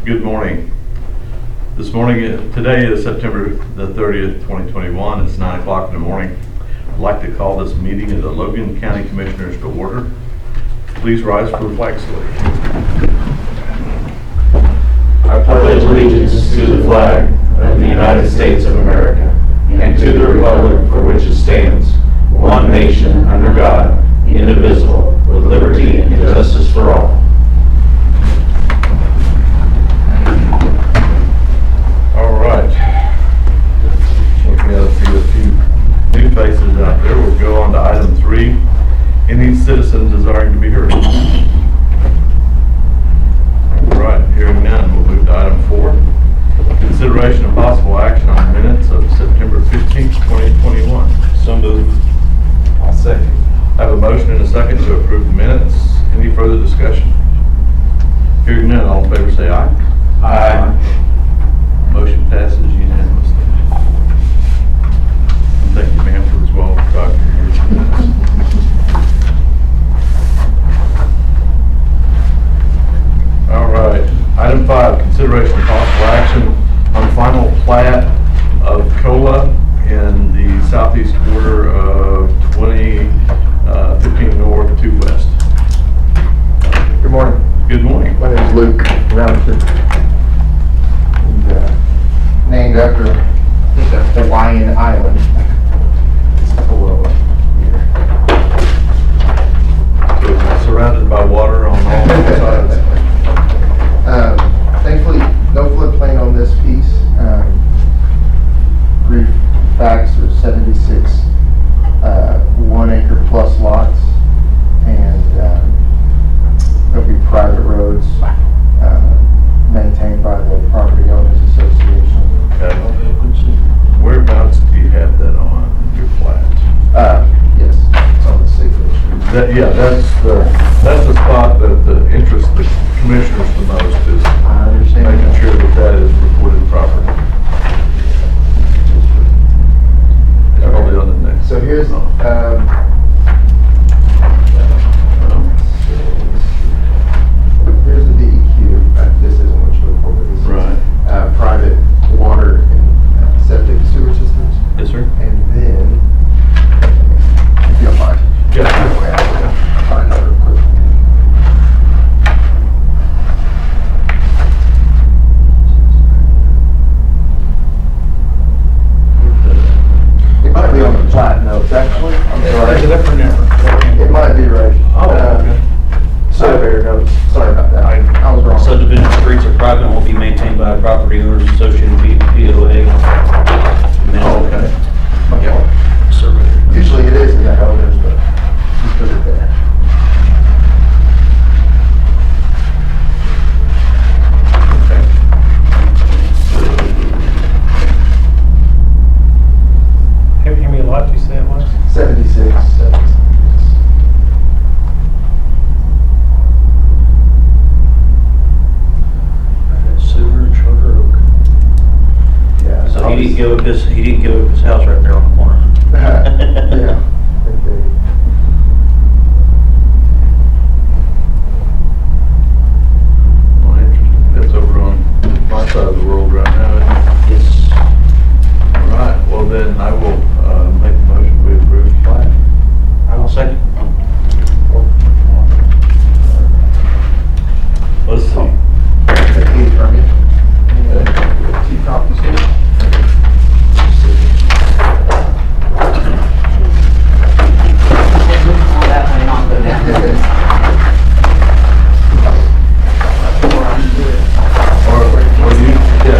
Good morning. Today is September the 30th, 2021. It's 9 o'clock in the morning. I'd like to call this meeting of the Logan County Commissioners to order. Please rise for the flag salute. I pledge allegiance to the flag of the United States of America and to the republic for which it stands, one nation under God, indivisible, with liberty and justice for all. All right. Looking at a few new faces out there. We'll go on to item 3. Any citizen desiring to be heard? All right. Hearing none, we'll move to item 4. Consideration of possible action on minutes of September 15th, 2021. So moved. I'll second. I have a motion and a second to approve the minutes. Any further discussion? Hearing none, all in favor say aye. Aye. Motion passes unanimously. And thank you, ma'am, for as well for talking to your All right. Item 5, consideration of possible action on final plat of COLA in the southeast quarter of 15 North, 2 West. Good morning. Good morning. My name is Luke Roundtree. And, named after, I think, a Hawaiian island. It's below here. Surrounded by water on all sides. Thankfully, no floodplain on this piece. Brief facts are 76 1 acre plus lots, and there'll be private roads maintained by the Property Owners Association. Okay. Whereabouts do you have that on your plat? Yes, it's on the signature. Yeah, that's the spot that interests the commissioners the most, is I understand. making sure that is recorded properly. Probably on the next. So here's, here's the DEQ. This isn't what you look for, but this is private water and septic sewer systems. Yes, sir. And then, if you don't mind. Yeah. Find out real quick. It might be on the plat notes, actually. I'm sorry. It might be right. Surveyor notes. Sorry about that. I was wrong. Subdivision streets are private and will be maintained by a property owners association POA. Oh, okay. Yeah. Surveyor. Usually it is in the owners, but just put it there. How many lots you say it was? 76. Sewer and Sugar Oak. Yeah. So he didn't give up his house right there on the corner. Yeah. I think they- Well, interesting. That's over on my side of the world right now, isn't it? Yes. All right. Well, then I will make the motion we approve the plat. I will second. Let's see. Take these from you. And, 2 copies here. Or you, yeah,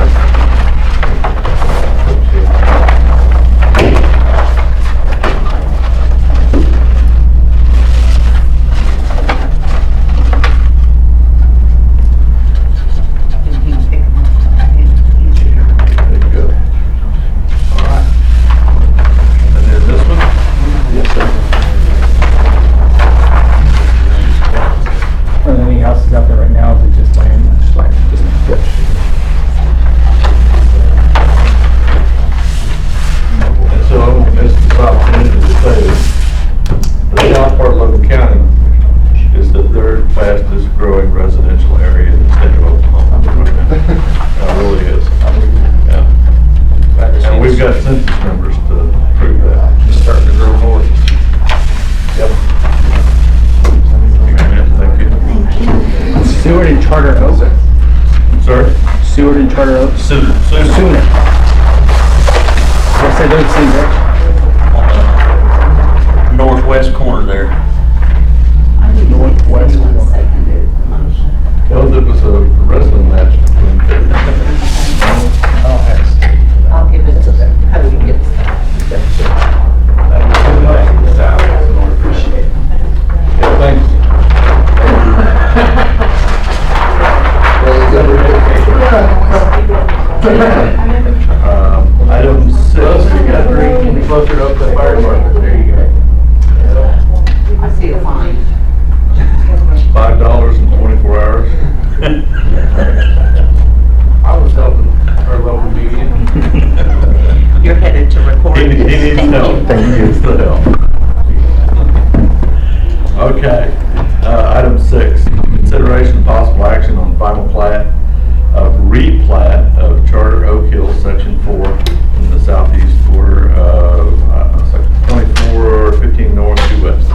got census numbers to prove that. Just starting to grow more. Yep. Thank you. Seward and Charter Oak. Sir? Seward and Charter Oak. Soon. Soon. Yes, I don't see that. Northwest corner there. Northwest. Well, it was a wrestling match between two. I'll give it to them. How do we get Appreciate it. Yeah, thanks. Item 6. Can you closer up the fire department? There you go. I see a fine. $5 in 24 hours. I was helping our local median. You're headed to record He this. needs Thank help. you. He needs the help. Okay. Item 6, consideration and possible action on final replat of Charter Oak Hill, Section 4, in the southeast quarter of Section 2415 North, 2 West.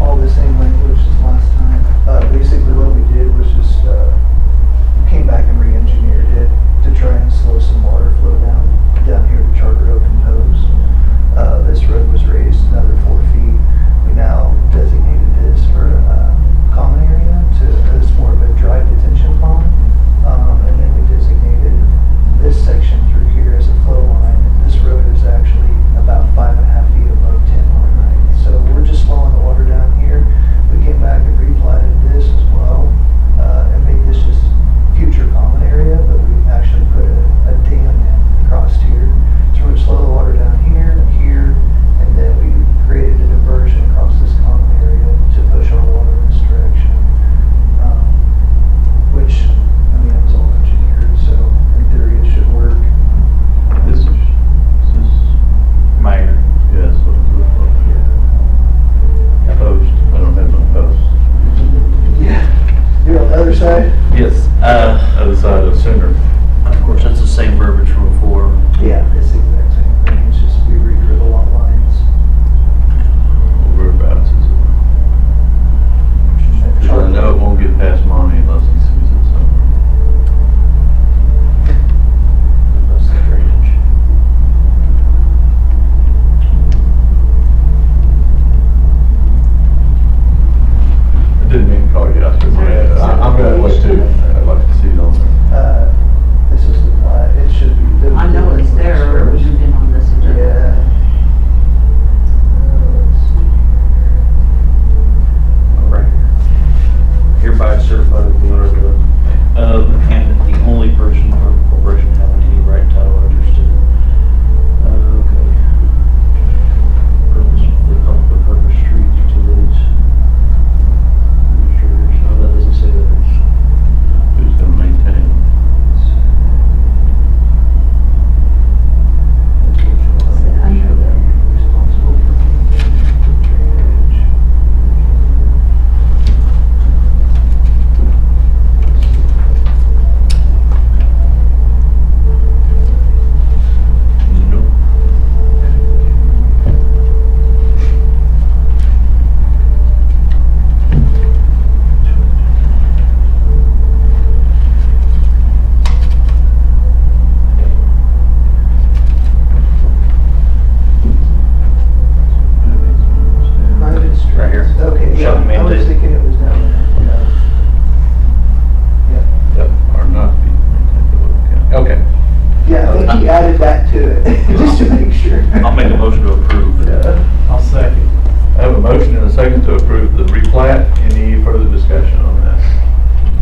All the same language as last time. Basically what we did was just came back and re-engineered it to try and slow some water flow down here to Charter Oak and Poes. This road was raised another 4 feet. We now designated this for a common area as more of a dry detention pond. And then we designated this section through here as a flow line. And this road is actually about 5.5 feet above 10-1. So we're just slowing the water down here. We came back and replatted this as well, and made this just future common area, but we actually put a dam in across here. So we're gonna slow the water down here, and then we created a diversion across this common area to push our water in this direction. Which, I mean, it was all engineered, so in theory it should work. This is Mayor. yes. Post. I don't have no post. Yeah. You're on the other side? Yes. Other side of Center. Of course, that's the same verbiage from before. Yeah, it's the exact same thing, it's just we redrew the lot lines. Whereabouts is it? Because I know it won't get past Monty unless he sees it somewhere. That's the drainage. I didn't mean to call you out. I'm that way too. I'd like to see it on there. This is the plat, it should be. I know it's there. We've been on this agenda. Yeah. Let's see Right here. Hereby certified as the owner of the, and the only person or corporation having any right, title, or interest in. Okay. Purpose, the public purpose streets, utilities. No, that doesn't say that. Who's gonna maintain? responsible for drainage. Nope. Private streets. Right here. Okay, yeah, Shall be I was maintained. thinking it was down there. Yeah. Yep, or not be maintained. Okay. Yeah, I think he added that to it, just to make sure. I'll make a motion to approve. Yeah. I'll second. I have a motion and a second to approve the replat. Any further discussion on that?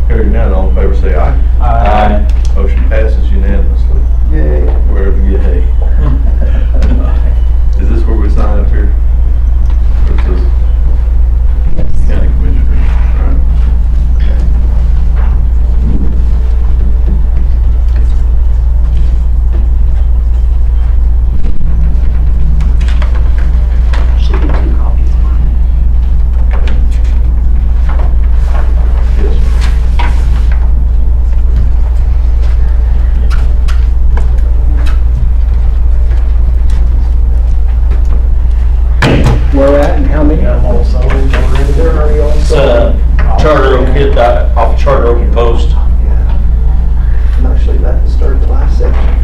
Hearing none, all in favor say aye. Aye. Motion passes unanimously. Yay. Wherever you hey. Is this where we sign up here? Or is this county commissioner? All right. Should be 2 copies of mine. hit that off Charter Oak and Post. Yeah. I'm actually about to start the last section,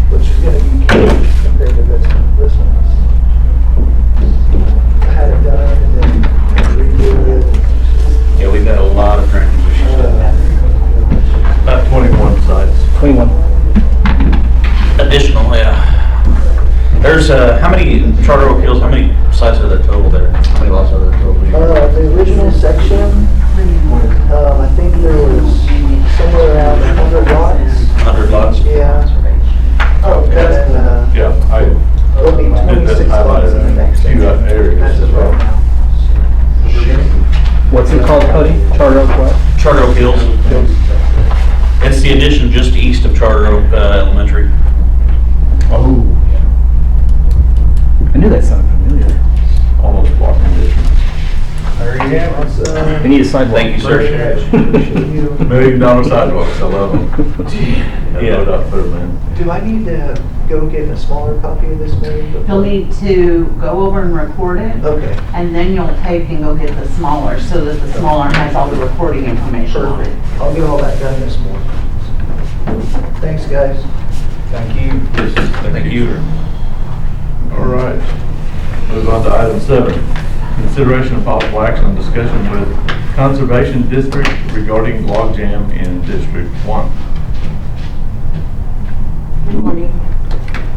which is gonna be key compared to this one. I had it done and then redo it. Yeah, we've had a lot of drainage issues. About 21 sites. 21. Additional, yeah. There's, how many, Charter Oak Hills, how many sites are there total there? How many lots are there total? The original section, I think there was somewhere around 100 lots. 100 lots? Yeah. Oh, and then, Yeah, there'll be did 26 that lots in the highlighted next a few section. areas That's as just right well. now. What's it called, Cody? Charter Oak what? Charter Oak Hills. It's the addition just east of Charter Oak Elementary. Oh. I knew that sounded familiar. Almost block condition. They need a sidewalk. Thank you, sir. Appreciate you. $1 million sidewalks, I love them. Yeah. No doubt, put them in. Do I need to go get a smaller copy of this maybe? You'll need to go over and record it, Okay, and then you'll tape and go get the smaller, so that the smaller has all the recording information on perfect. it. I'll get all that done this morning. Thanks, guys. Thank you. Thank you. All right. Move on to item 7. Consideration of possible action on discussion with Conservation District regarding logjam in District 1. Good morning.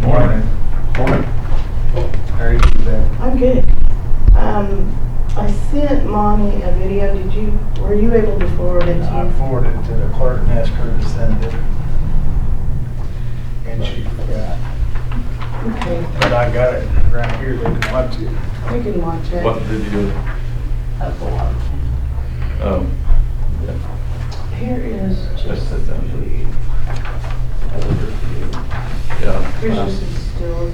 Morning. How are you today? I'm good. I sent Mommy a video. Were you able to forward it I to forwarded it to the clerk and asked her to send it. And she forgot. you? Okay, But I got it right here, they can watch it. we can watch it. What did you, That's a lot. oh, Here is just just, sit down. Yeah. here's just some stills.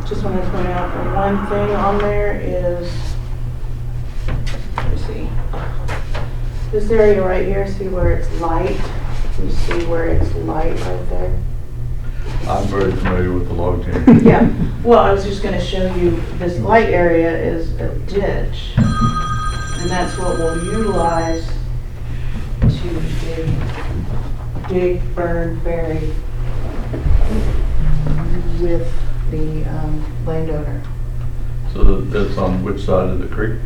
Just want to point out the one thing on there is, let me see. This area right here, see where it's light? You see where it's light right there? I'm very familiar with the logjam. Yeah, well, I was just gonna show you, this light area is a ditch, and that's what we'll utilize to dig, burn, bury with the landowner. So that's on which side of the creek?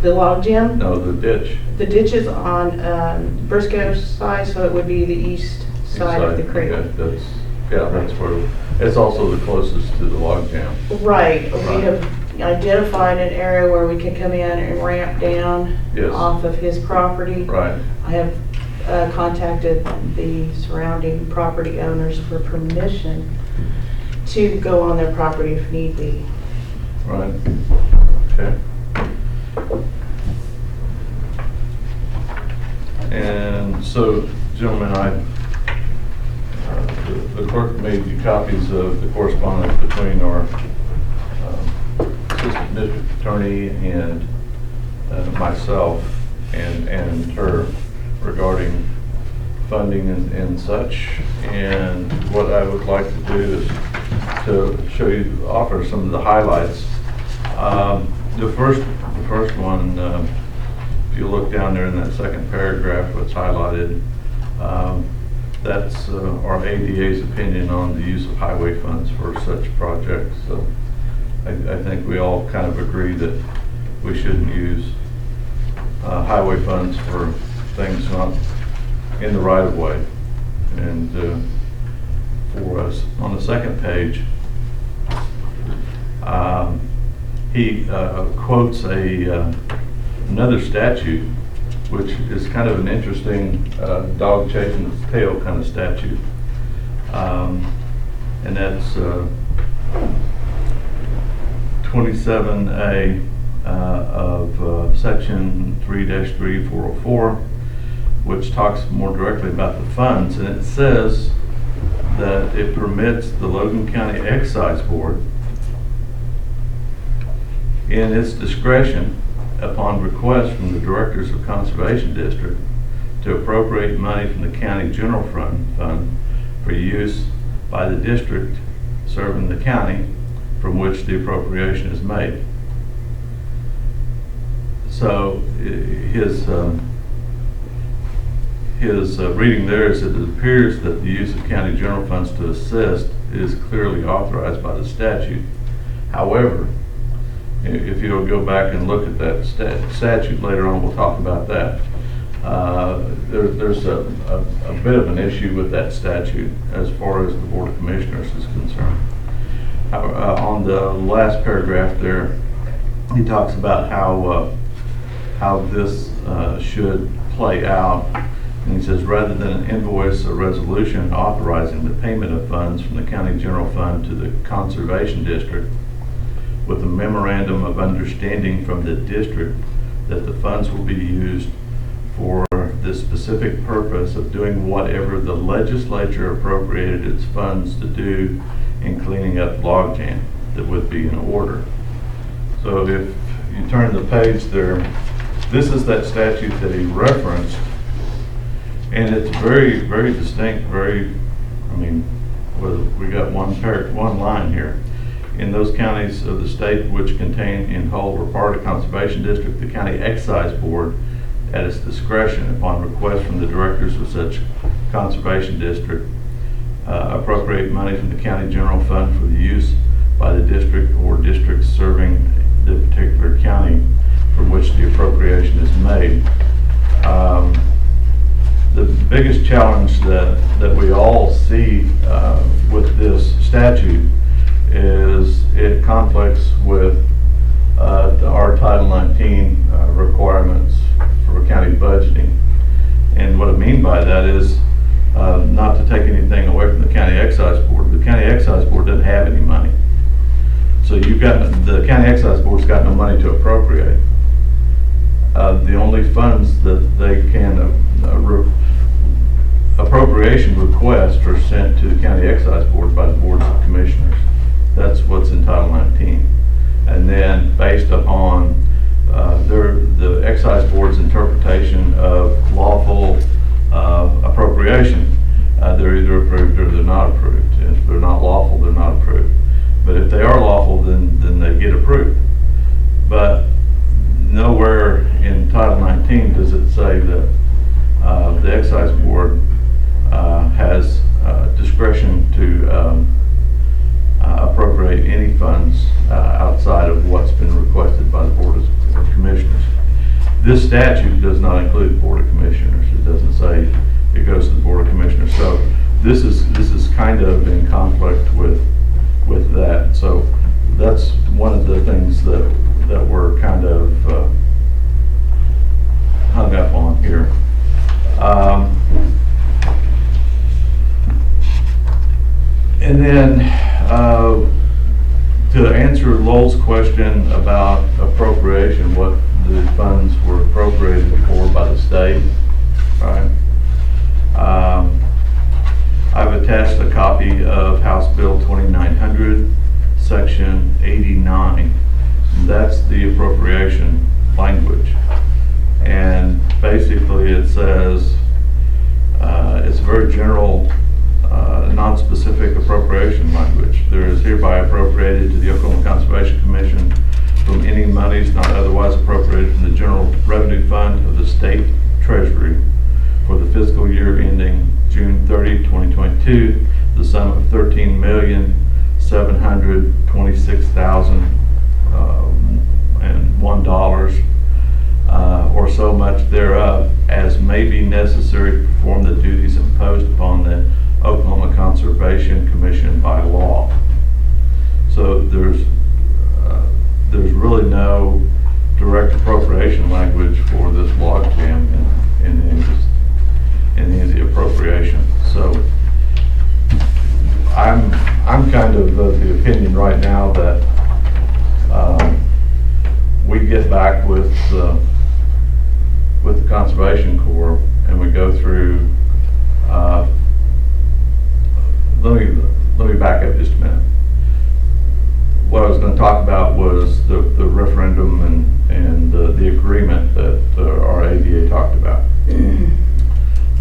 The log jam, No, the ditch. the ditch is on Briscoe side, so it would be the east side of the creek. Okay, that's where, it's also the closest to the logjam. Right, Right. we have identified an area where we can come in and ramp down Yes. off of his property. Right. I have contacted the surrounding property owners for permission to go on their property if need be. Right. Okay. And so, gentlemen, the clerk made you copies of the correspondence between our assistant district attorney and myself and her regarding funding and such. And what I would like to do is to offer some of the highlights. The first one, if you look down there in that second paragraph, what's highlighted, that's our ADA's opinion on the use of highway funds for such projects. So I think we all kind of agree that we shouldn't use highway funds for things not in the right of way. And for us, on the second page, he quotes another statute, which is kind of an interesting dog chasing its tail kind of statute. And that's 27A of section 3-3404, which talks more directly about the funds. And it says that it permits the Logan County Excise Board, in its discretion, upon request from the directors of Conservation District, to appropriate money from the county general fund for use by the district serving the county from which the appropriation is made. So his reading there is that it appears that the use of county general funds to assist is clearly authorized by the statute. However, if you'll go back and look at that statute later on, we'll talk about that. There's a bit of an issue with that statute as far as the Board of Commissioners is concerned. On the last paragraph there, he talks about how this should play out. And he says, rather than an invoice or resolution authorizing the payment of funds from the county general fund to the conservation district, with a memorandum of understanding from the district that the funds will be used for the specific purpose of doing whatever the legislature appropriated its funds to do in cleaning up logjam, that would be in order. So if you turn the page there, this is that statute that he referenced, and it's very, very distinct, we got one line here. In those counties of the state which contain in whole or part a conservation district, the county excise board, at its discretion, upon request from the directors of such conservation district, appropriate money from the county general fund for the use by the district or districts serving the particular county from which the appropriation is made. The biggest challenge that we all see with this statute is it conflicts with our Title 19 requirements for county budgeting. And what I mean by that is not to take anything away from the county excise board. The county excise board doesn't have any money. So the county excise board's got no money to appropriate. The only funds that they can appropriation requests are sent to the county excise board by the boards of commissioners. That's what's in Title 19. And then based upon the excise board's interpretation of lawful appropriation, they're either approved or they're not approved. If they're not lawful, they're not approved. But if they are lawful, then they get approved. But nowhere in Title 19 does it say that the excise board has discretion to appropriate any funds outside of what's been requested by the Board of Commissioners. This statute does not include the Board of Commissioners. It doesn't say it goes to the Board of Commissioners. So this is kind of in conflict with that. So that's one of the things that we're kind of hung up on here. And then to answer Lowell's question about appropriation, what the funds were appropriated for by the state, right? I've attached a copy of House Bill 2900, Section 89. That's the appropriation language. And basically it says, it's a very general, non-specific appropriation language. There is hereby appropriated to the Oklahoma Conservation Commission from any monies not otherwise appropriated from the General Revenue Fund of the State Treasury for the fiscal year ending June 30, 2022, the sum of $13,726,001 or so much thereof, as may be necessary to perform the duties imposed upon the Oklahoma Conservation Commission by law. So there's really no direct appropriation language for this logjam in any of the appropriation. So I'm kind of the opinion right now that we get back with the Conservation Corps and we go through. Let me back up just a minute. What I was going to talk about was the referendum and the agreement that our ADA talked about.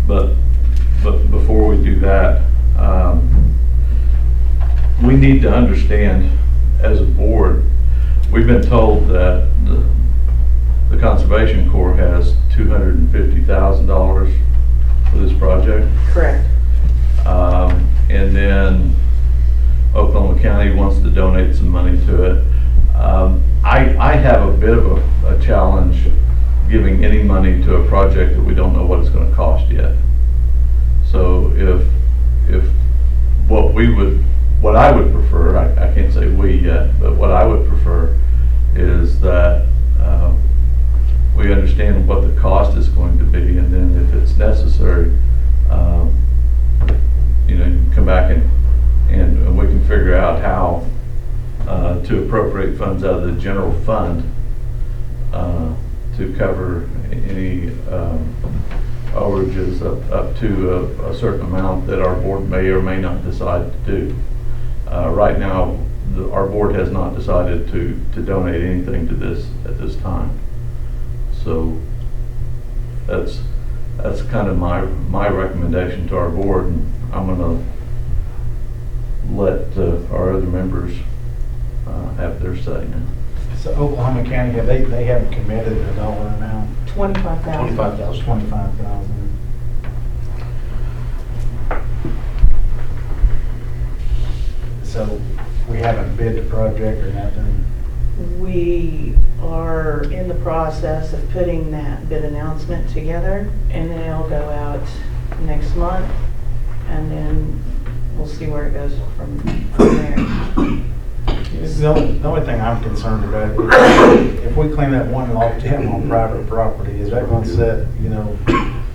But before we do that, we need to understand as a board, we've been told that the Conservation Corps has $250,000 for this project. Correct. And then Oklahoma County wants to donate some money to it. I have a bit of a challenge giving any money to a project that we don't know what it's going to cost yet. So if what I would prefer, I can't say we yet, but what I would prefer is that we understand what the cost is going to be, and then if it's necessary, you can come back and we can figure out how to appropriate funds out of the general fund to cover any overages up to a certain amount that our board may or may not decide to do. Right now, our board has not decided to donate anything to this at this time. So that's kind of my recommendation to our board, and I'm going to let our other members have their say now. So Oklahoma County, they haven't committed a dollar amount? 25,000. 25,000. So we haven't bid the project or nothing? We are in the process of putting that bid announcement together, and then it'll go out next month, and then we'll see where it goes from there. The only thing I'm concerned about is if we clean that one log jam on private property, is that going to set,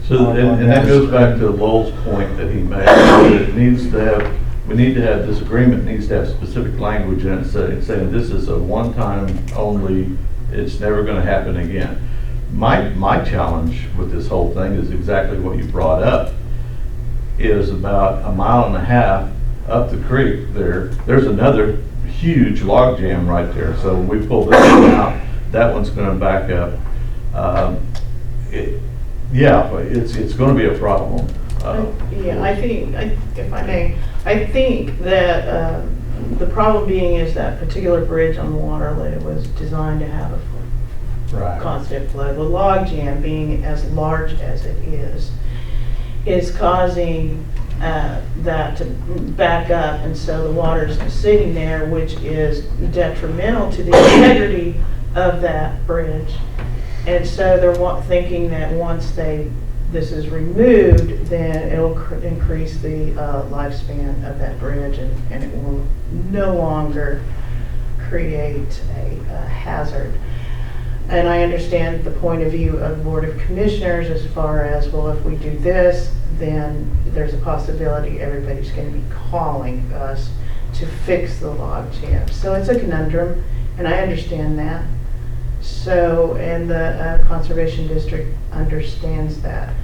So, and that goes back to Lowell's point that he made, that it needs to have, we need to have, this agreement needs to have specific language in it saying this is a one-time only, it's never going to happen again. My challenge with this whole thing is exactly what you brought up, is about 1.5 miles up the creek there's another huge log jam right there. So we pull this one out, that one's going to back up. It's going to be a problem. Yeah, I think, if I may, I think that the problem being is that particular bridge on Waterloo was designed to have a constant flow. The log jam, being as large as it is causing that to back up, and so the water's sitting there, which is detrimental to the integrity of that bridge. And so they're thinking that once this is removed, then it'll increase the lifespan of that bridge, and it will no longer create a hazard. And I understand the point of view of the Board of Commissioners as far as, well, if we do this, then there's a possibility everybody's going to be calling us to fix the log jam. So it's a conundrum, and I understand that. So, and the Conservation District understands that.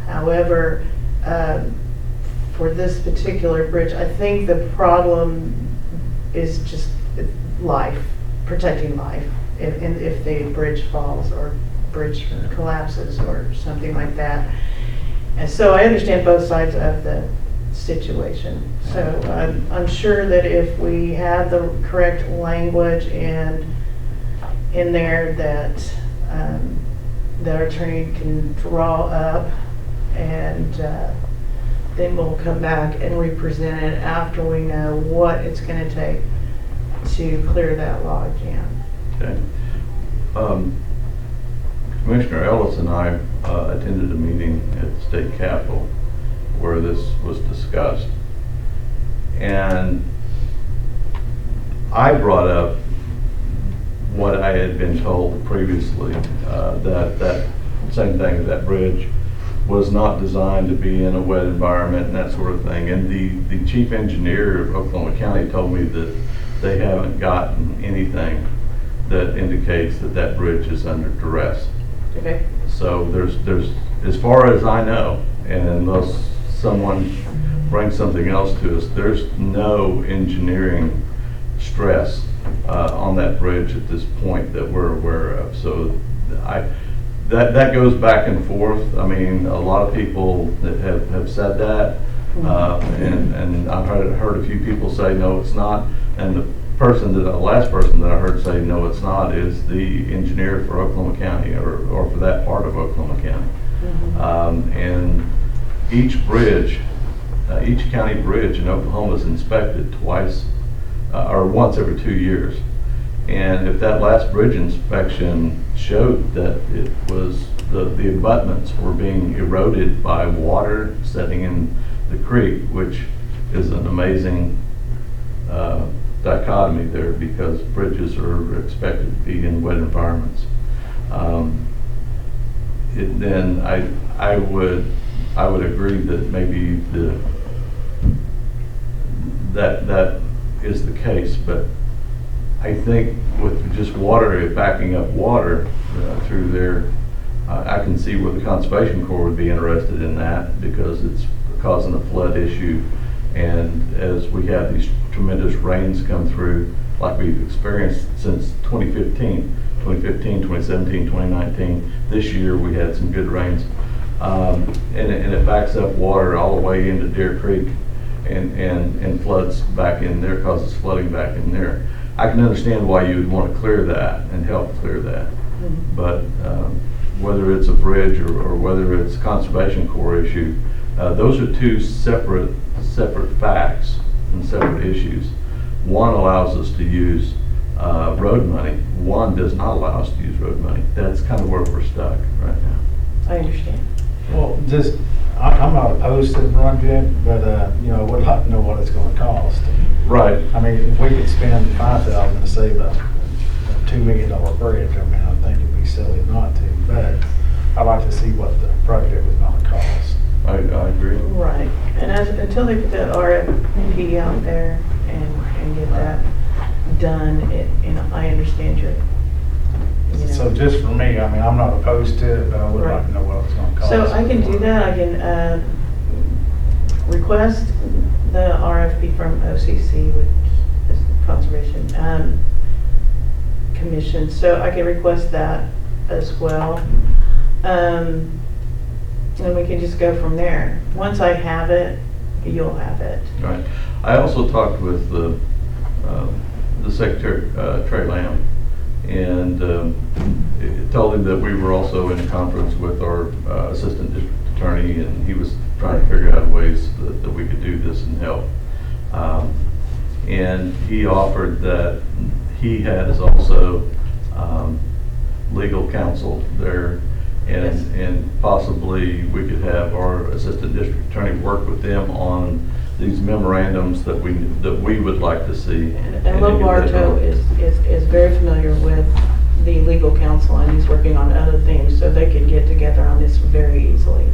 However, for this particular bridge, I think the problem is just life, protecting life. If the bridge falls or bridge collapses or something like that. And so I understand both sides of the situation. So I'm sure that if we have the correct language in there that the attorney can draw up, and then we'll come back and represent it after we know what it's going to take to clear that log jam. Okay. Commissioner Ellis and I attended a meeting at the state capitol where this was discussed, and I brought up what I had been told previously, that same thing, that bridge was not designed to be in a wet environment and that sort of thing. And the chief engineer of Oklahoma County told me that they haven't gotten anything that indicates that bridge is under duress. Okay. So there's as far as I know, and unless someone brings something else to us, there's no engineering stress on that bridge at this point that we're aware of. So that goes back and forth. I mean, a lot of people that have said that, and I've heard a few people say no, it's not. And last person that I heard say, no, it's not, is the engineer for Oklahoma County, or for that part of Oklahoma County. And each bridge, each county bridge in Oklahoma is inspected twice, or once every 2 years. And if that last bridge inspection showed that it was, the abutments were being eroded by water setting in the creek, which is an amazing dichotomy there, because bridges are expected to be in wet environments. Then I would agree that maybe that is the case, but I think with just water, backing up water through there, I can see where the Conservation Corps would be interested in that, because it's causing a flood issue. And as we have these tremendous rains come through, like we've experienced since 2015, 2017, 2019, this year we had some good rains. And it backs up water all the way into Deer Creek and floods back in there, causes flooding back in there. I can understand why you would want to clear that and help clear that. But whether it's a bridge or whether it's a Conservation Corps issue, those are two separate facts and separate issues. One allows us to use road money. One does not allow us to use road money. That's kind of where we're stuck right now. I understand. Well, I'm not opposed to the project, but, would like to know what it's gonna cost. Right. I mean, if we could spend $5,000 to save a $2 million bridge, I mean, I think it'd be silly not to, but I'd like to see what the project was gonna cost. I agree. Right, and until they put that RFP out there and get that done, I understand your, So just for me, I mean, I'm not opposed to it, but I would Right. like to know what it's gonna cost. So I can do that. I can request the RFP from OCC, which is Conservation Commission. So I can request that as well. And we can just go from there. Once I have it, you'll have it. Right. I also talked with the Secretary, Trey Lamb, and told him that we were also in conference with our Assistant District Attorney, and he was trying to figure out ways that we could do this and help. And he offered that he has also legal counsel there, and possibly we could have our Assistant District Attorney work with them on these memorandums that we would like to see. And Lobarto is very familiar with the legal counsel, and he's working on other things, so they could get together on this very easily.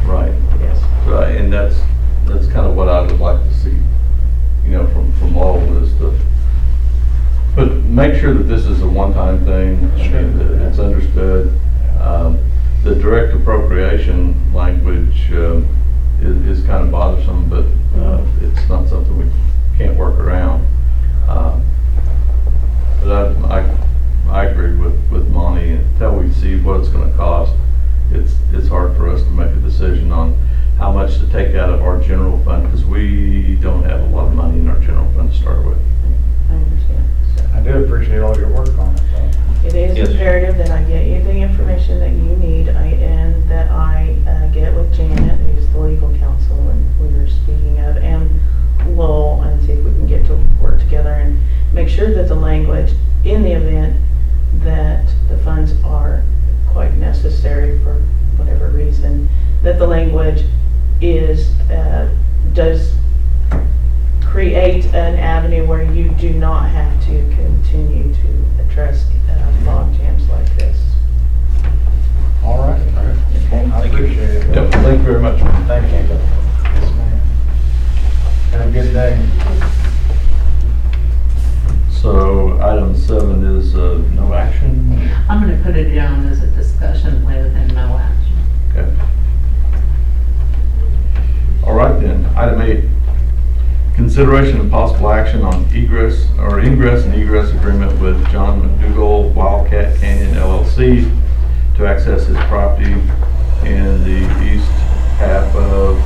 Right. Yes. Right, and that's kind of what I would like to see, from all of this stuff. But make sure that this is a one-time thing. Sure. That it's understood. The direct appropriation language is kind of bothersome, but it's not something we can't work around. But I agree with Monty. Until we see what it's going to cost, it's hard for us to make a decision on how much to take out of our general fund, because we don't have a lot of money in our general fund to start with. I understand. So I do appreciate all your work on it, though. it is Yes. imperative that I get you the information that you need, and that I get with Janet, who's the legal counsel, and we were speaking of, and Lowell, and see if we can get to work together and make sure that the language, in the event that the funds are quite necessary for whatever reason, that the language does create an avenue where you do not have to continue to address log jams like this. All right. Okay? I appreciate it. Yep, thank you very much. Thank you. Yes, ma'am. Have a good day. So item 7 is no action. I'm gonna put it down as a discussion with and no action. Okay. All right then, item 8, consideration of possible action on Ingress and Egress agreement with John McDougall, Wildcat Canyon LLC, to access his property in the east half of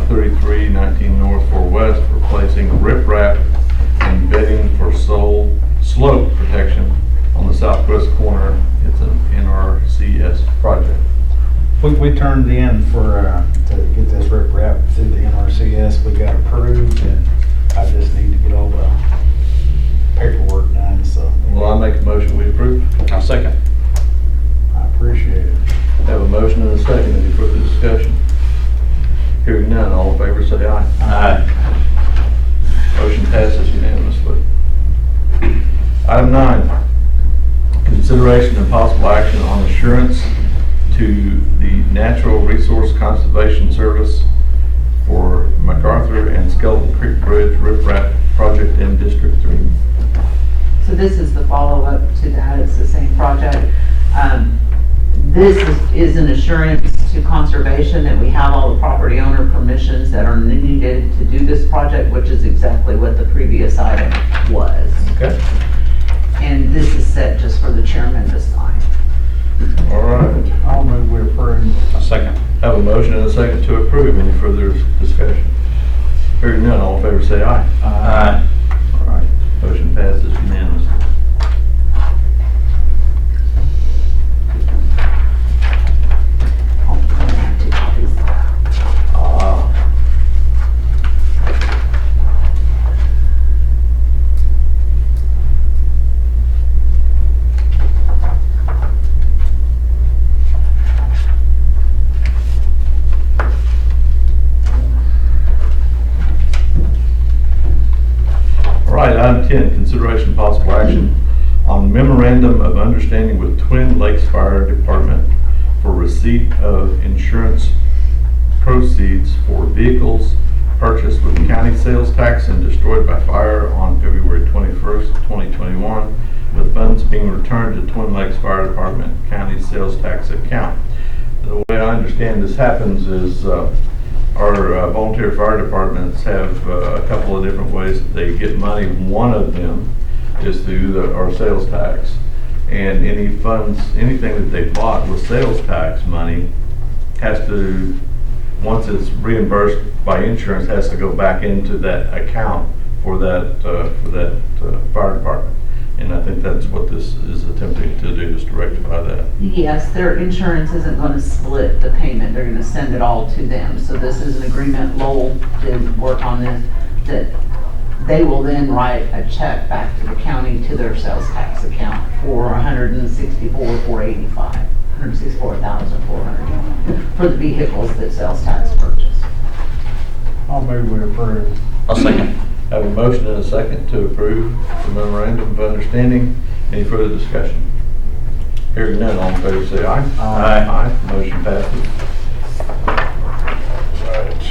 3319 North 4 West, replacing riprap and bedding for slope protection on the southwest corner. It's an NRCS project. We turned in for, to get this riprap through the NRCS. We got approved, and I just need to get all the paperwork done, so. Well, I make a motion, we approve. I'll second. I appreciate it. Have a motion and a second. Any further discussion? Hearing none, all in favor say aye. Aye. Motion passes unanimously. Item 9, consideration and possible action on assurance to the Natural Resource Conservation Service for MacArthur and Skeleton Creek Bridge riprap project in District 3. So this is the follow-up to that, it's the same project. This is an assurance to conservation that we have all the property owner permissions that are needed to do this project, which is exactly what the previous item was. Okay. And this is set just for the chairman to sign. All right. I'll move we approve. I'll second. Have a motion and a second to approve. Any further discussion? Hearing none, all in favor say aye. Aye. All right. Motion passes unanimously. Two copies. All right, item 10, consideration and possible action on memorandum of understanding with Twin Lakes Fire Department for receipt of insurance proceeds for vehicles purchased with county sales tax and destroyed by fire on February 21st, 2021, with funds being returned to Twin Lakes Fire Department county sales tax account. The way I understand this happens is our volunteer fire departments have a couple of different ways that they get money. One of them is through our sales tax. And any funds, anything that they bought with sales tax money has to, once it's reimbursed by insurance, has to go back into that account for that fire department. And I think that's what this is attempting to do, is to rectify that. Yes, their insurance isn't going to split the payment, they're going to send it all to them. So this is an agreement, Lowell did work on this, that they will then write a check back to the county to their sales tax account for $164,400 for the vehicles that sales tax purchased. I'll move we approve. I'll second. Have a motion and a second to approve the memorandum of understanding. Any further discussion? Hearing none, all in favor say aye. Aye. Aye. Motion passes. Right.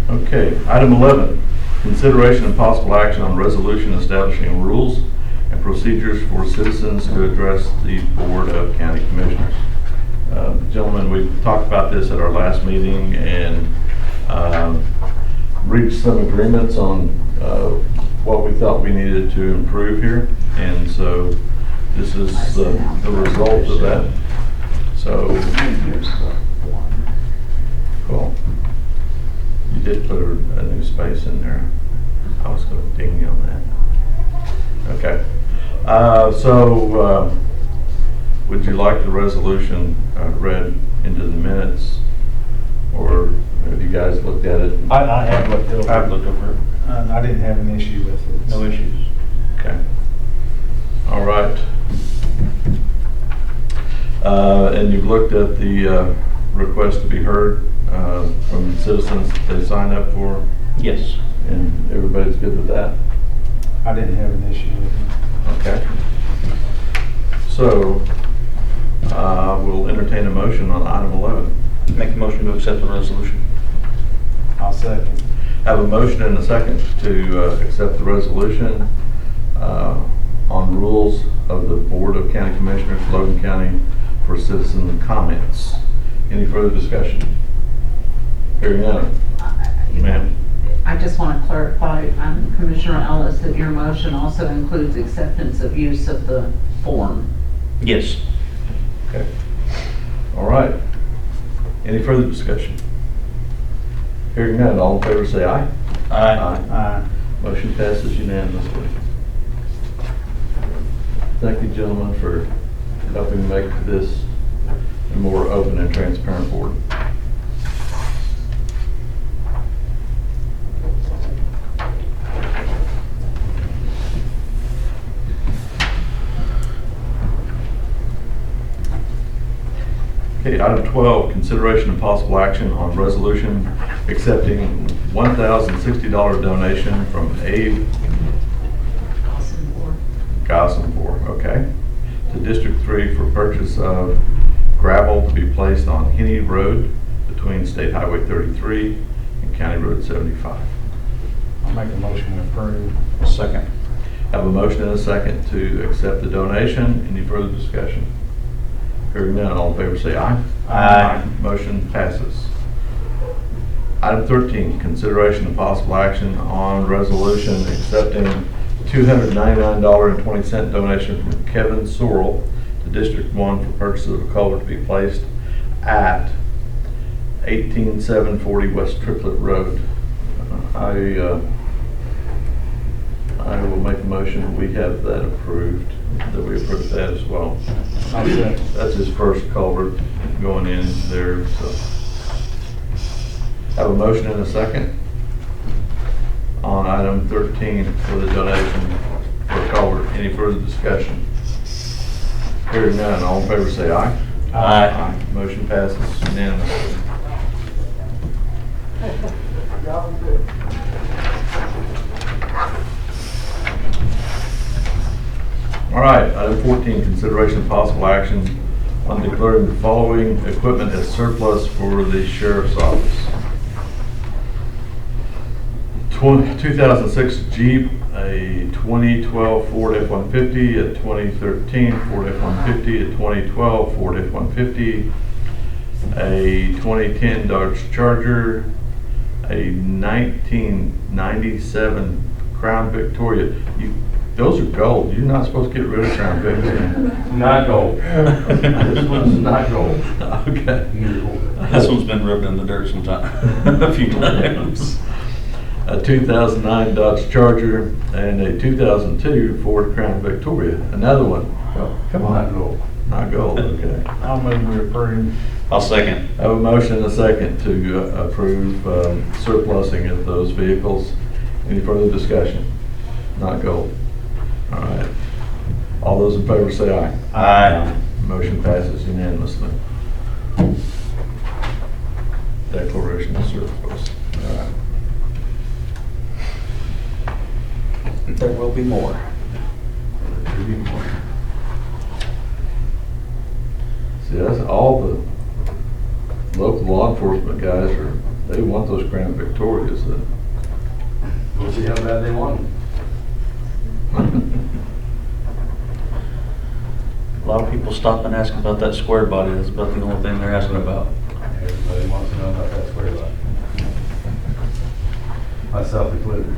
Okay, item 11, consideration and possible action on resolution establishing rules and procedures for citizens to address the Board of County Commissioners. Gentlemen, we talked about this at our last meeting and reached some agreements on what we thought we needed to improve here. And so this is the result of that. So, cool. You did put a new space in there. I was going to ding you on that. Okay. Would you like the resolution read into the minutes, or have you guys looked at it? I have looked over it. I've looked over it. I didn't have an issue with it. No issues. Okay. All right. And you've looked at the request to be heard from citizens that they signed up for, Yes. and everybody's good with that? I didn't have an issue with it. Okay. So, we'll entertain a motion on item 11. Make a motion to accept the resolution. I'll second. Have a motion and a second to accept the resolution on rules of the Board of County Commissioners, Logan County, for citizen comments. Any further discussion? Hearing none. Ma'am? I just want to clarify, Commissioner Ellis, that your motion also includes acceptance of use of the form. Yes. Okay. All right. Any further discussion? Hearing none, all in favor say aye. Aye. Motion passes unanimously. Thank you, gentlemen, for helping make this a more open and transparent board. Okay, item 12, consideration and possible action on resolution accepting $1,060 donation from Abe Gossenborg, okay, to District 3 for purchase of gravel to be placed on Henny Road between State Highway 33 and County Road 75. I'll make a motion to approve. Second. Have a motion and a second to accept the donation. Any further discussion? Hearing none, all in favor say aye. Aye. Motion passes. Item 13, consideration of possible action on resolution accepting $299.20 donation from Kevin Sorrell to District 1 for purchase of a culvert to be placed at 18740 West Triplet Road. I will make a motion, we have that approved, that we approve that as well. That's his first culvert going in there, so. Have a motion and a second on item 13 for the donation for culvert. Any further discussion? Hearing none, all in favor say aye. Aye. Motion passes unanimously. All right, item 14, consideration of possible action on declaring the following equipment as surplus for the Sheriff's Office. 2006 Jeep, a 2012 Ford F-150, a 2013 Ford F-150, a 2012 Ford F-150, a 2010 Dodge Charger, a 1997 Crown Victoria. Those are gold. You're not supposed to get rid of Crown Vics. Not gold. This one's not gold. Okay. This one's been rubbed in the dirt sometime, a few times. A 2009 Dodge Charger and a 2002 Ford Crown Victoria. Another one. Oh, come on. Not gold. Not gold, okay. I'll move we approve. I'll second. I have a motion and a second to approve surplusing of those vehicles. Any further discussion? Not gold. All right. All those in favor say aye. Aye. Motion passes unanimously. Declaration of surplus. All right. There will be more. See, that's all the local law enforcement guys they want those Crown Victorias. We'll see how bad they want them. A lot of people stop and ask about that square body. That's about the only thing they're asking about. Everybody wants to know about that square lot. Myself included.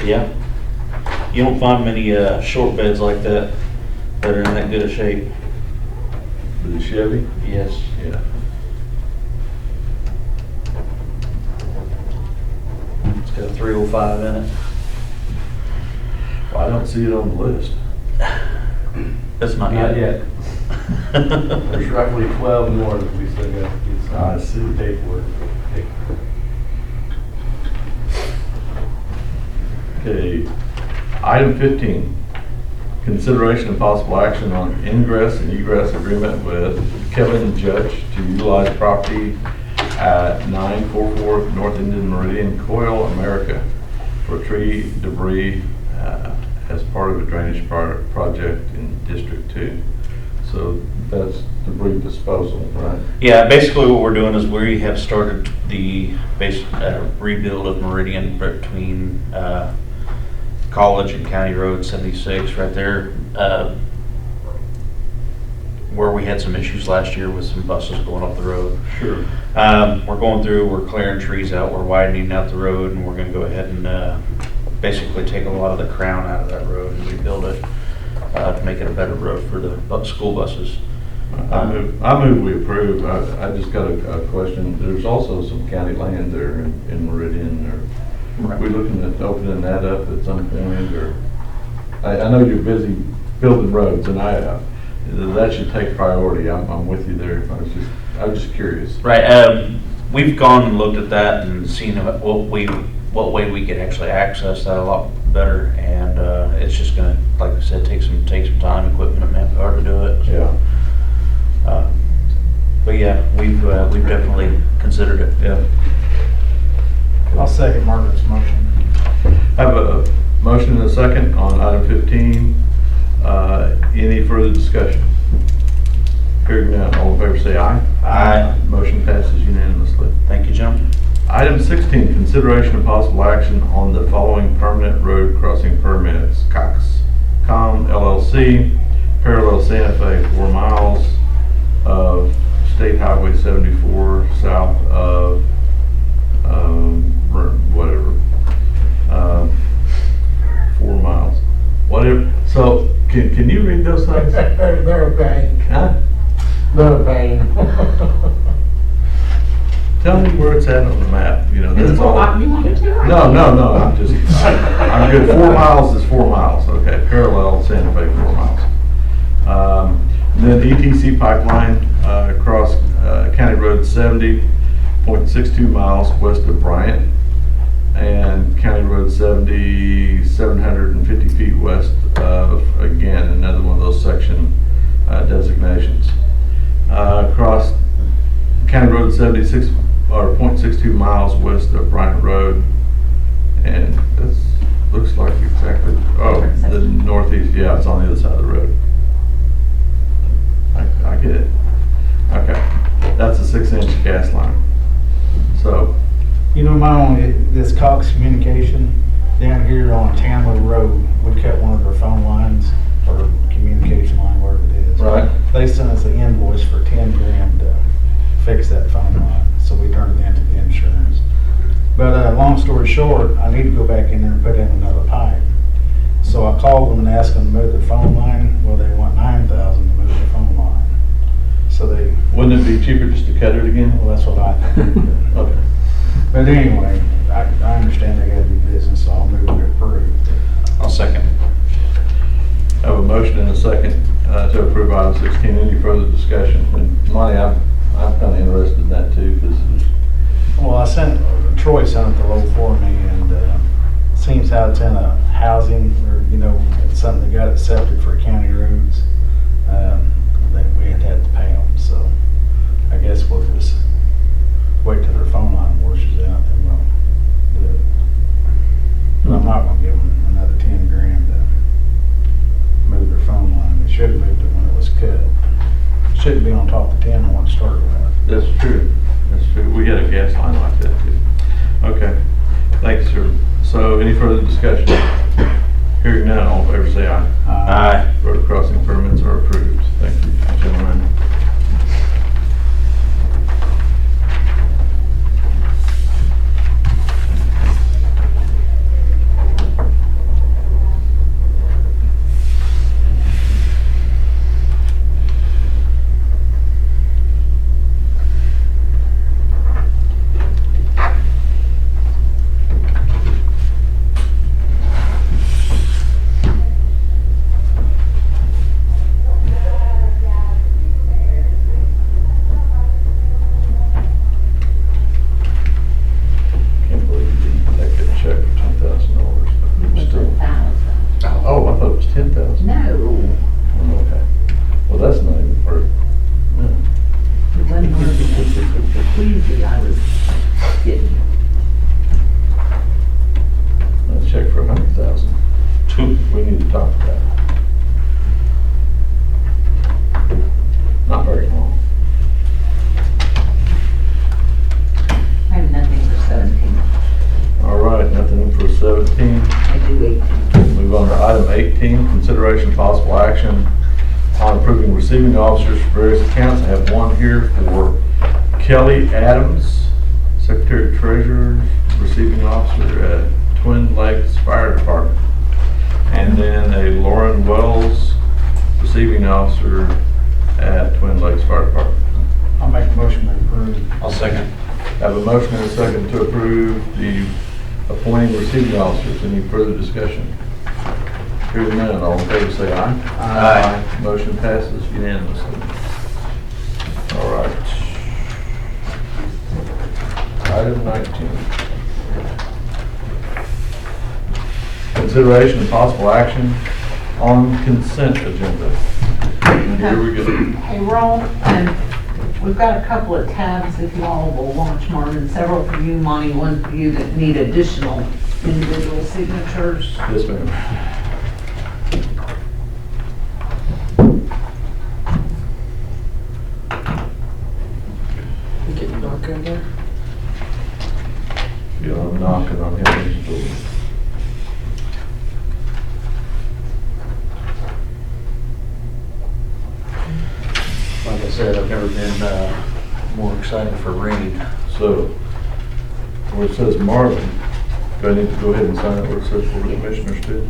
Yeah. You don't find many short beds like that that are in that good a shape. The Chevy? Yes. Yeah. It's got a 305 in it. Well, I don't see it on the list. That's not Not yet. yet. There's roughly 12 more that we still got to get I some see. paperwork. Okay. Item 15, consideration and possible action on ingress and egress agreement with Kevin Judge to utilize property at 944 North Indian Meridian, Coil, America for tree debris as part of a drainage project in District 2. So That's debris disposal, right? Yeah, basically what we're doing is we have started the rebuild of Meridian between College and County Road 76 right there, where we had some issues last year with some buses going up the road. Sure. We're going through, we're clearing trees out, we're widening out the road, and we're gonna go ahead and basically take a lot of the crown out of that road and rebuild it to make it a better road for the school buses. I move we approve. I just got a question. There's also some county land there in Meridian. Are we looking at opening that up at some point, or? I know you're busy building roads, and that should take priority. I'm with you there. I was just curious. Right, we've gone and looked at that and seen what way we could actually access that a lot better, and it's just gonna, like I said, take some time, equipment, and manpower to do it. Yeah. But yeah, we've definitely considered it. Yeah. I'll second Margaret's motion. I have a motion and a second on item 15. Any further discussion? Hearing none, all in favor say aye. Aye. Motion passes unanimously. Thank you, gentlemen. Item 16, consideration of possible action on the following permanent road crossing permits. Coxcom LLC, parallel Santa Fe, 4 miles of State Highway 74 south of whatever, 4 miles, whatever. So can you read those things? They're a pain. Huh? They're a pain. Tell me where it's at on the map. You know, Is that's it all. what you want me to? No. I'm good. 4 miles is 4 miles. Okay, parallel Santa Fe, 4 miles. Then ETC pipeline across County Road 70.62 miles west of Bryant, and County Road 70, 750 feet west of, again, another one of those section designations. Across County Road 76 or 0.62 miles west of Bryant Road, and this looks like exactly, the northeast, yeah, it's on the other side of the road. I get it. Okay, that's a 6-inch gas line. So, You know, this Cox Communication down here on Tamla Road, we cut one of their phone lines or communication line, wherever it is. right, They sent us an invoice for 10 grand to fix that phone line, so we turned it into the insurance. But long story short, I need to go back in there and put in another pipe. So I called them and asked them to move their phone line. Well, they want $9,000 to move the phone line. So wouldn't it be cheaper just to cut it again? well, that's what I think. Okay. But anyway, I understand they gotta do business, so I'll move to approve. I'll second. I have a motion and a second to approve item 16. Any further discussion? And Monty, I'm kind of interested in that too, because Well, Troy sent it to low for me, and seems how it's in a housing, or, it's something that got accepted for county roads, that we had to pay them, so I guess we'll just wait till their phone line washes out, and we'll do it. But I'm not gonna give them another 10 grand to move their phone line. They should have moved it when it was cut. Shouldn't be on top of the 10 when it started with. that's true. That's true. We had a gas line like that too. Okay. Thank you, sir. So any further discussion? Hearing none, all in favor say aye. Aye. Road crossing permits are approved. Thank you, gentlemen. 19, consideration of possible action on approving receiving officers for various accounts. I have one here for Kelly Adams, Secretary Treasurer, receiving officer at Twin Lakes Fire Department. And then a Lauren Wells, receiving officer at Twin Lakes Fire Department. I'll make a motion to approve. I'll second. Have a motion and a second to approve the appointing receiving officers. Any further discussion? Hearing none, all in favor say aye. Aye. Motion passes unanimously. All right. Item 19. Consideration and possible action on consent agenda. Here we go. Payroll, and we've got a couple of tabs if you all will watch, Marvin, several for you, Monty, one for you that need additional individual signatures. Yes, ma'am. Getting dark in there. Yeah, I'm knocking on his door. Like I said, I've never been more excited for rain. So, where it says Marvin, do I need to go ahead and sign it where it says for the commissioners too?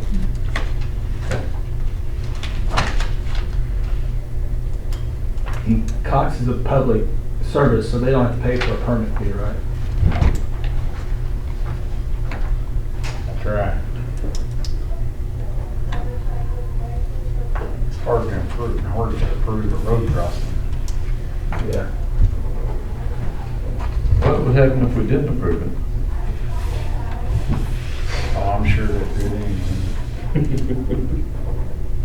Cox is a public service, so they don't have to pay for a permit fee, right? That's right. It's hard to approve a road crossing. Yeah. What would happen if we didn't approve it? Oh, I'm sure that it is.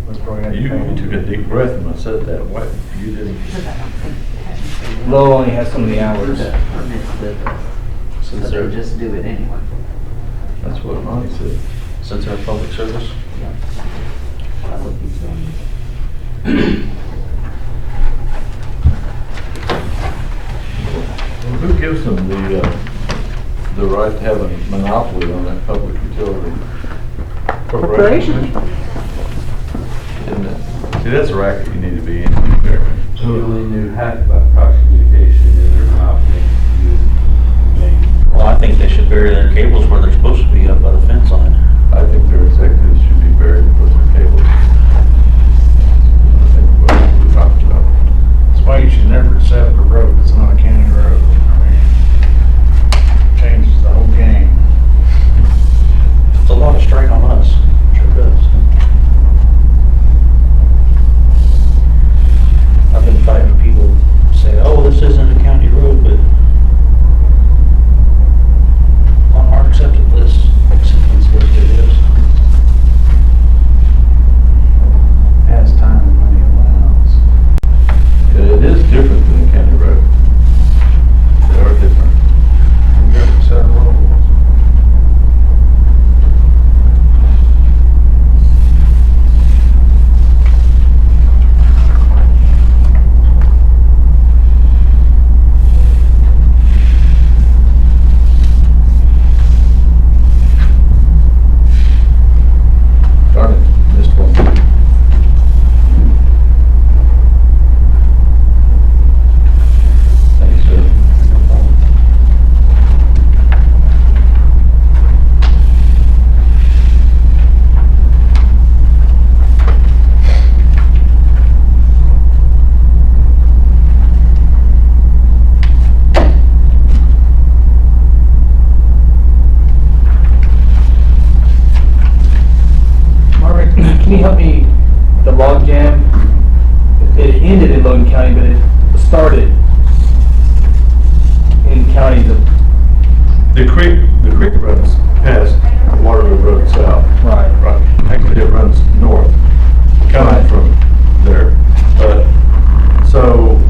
Let's probably have to You pay. took a deep breath when I said that. What? You didn't. Low only has so many hours. Since So they're, they'll just do it anyway. That's what Monty said. since they're a public service. That's what he's doing. Well, who gives them the right to have a monopoly on that public utility? Corporation. Isn't it? See, that's a racket you need to be in. She only knew half about Cox Communication and their monopoly. Well, I think they should bury their cables where they're supposed to be, up by the fence line. I think their executives should be buried with their cables. I think what we talked about. That's why you should never accept a road that's not a county road. I mean, changes the whole game. It's a lot of strain on us. Sure does. I've been fighting people say, oh, this isn't a county road, but on our acceptance list it is. As time and money allows. It is different than a county road. They are different. We've got a set of rules. Darn it, missed one. Thanks, sir. Marvin, can you help me with the log jam? It ended in Logan County, but it started in counties of, The creek runs past Waterloo Road south. right. Right. Actually, it runs north, coming from there. But, so,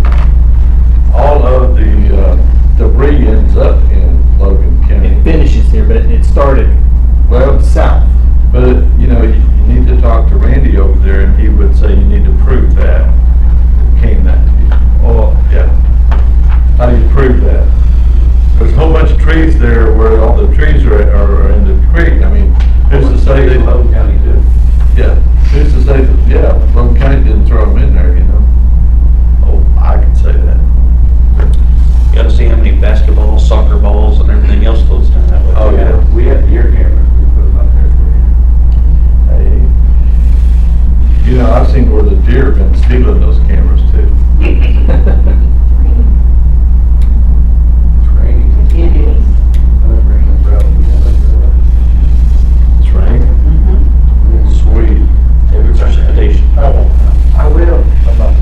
all of the debris ends up in Logan It County. finishes here, but it started Well, south. but, you know, you need to talk to Randy over there, and he would say you need to prove that. Came that to you. Oh, Yeah. How do you prove that? There's a whole bunch of trees there where all the trees are in the creek. I mean, who's to say they, Logan County too. yeah, yeah, Logan County didn't throw them in there, you know? Oh, I can say that. You gotta see how many basketballs, soccer balls, and everything else floats down that way. Oh, yeah. We had deer cameras, we put them up there for you. Hey. You know, I've seen where the deer have been stealing those cameras too. It's raining. It is. Let's bring the umbrella. We have an umbrella. It's raining. Sweet. Precipitation. I will. I will. I'm not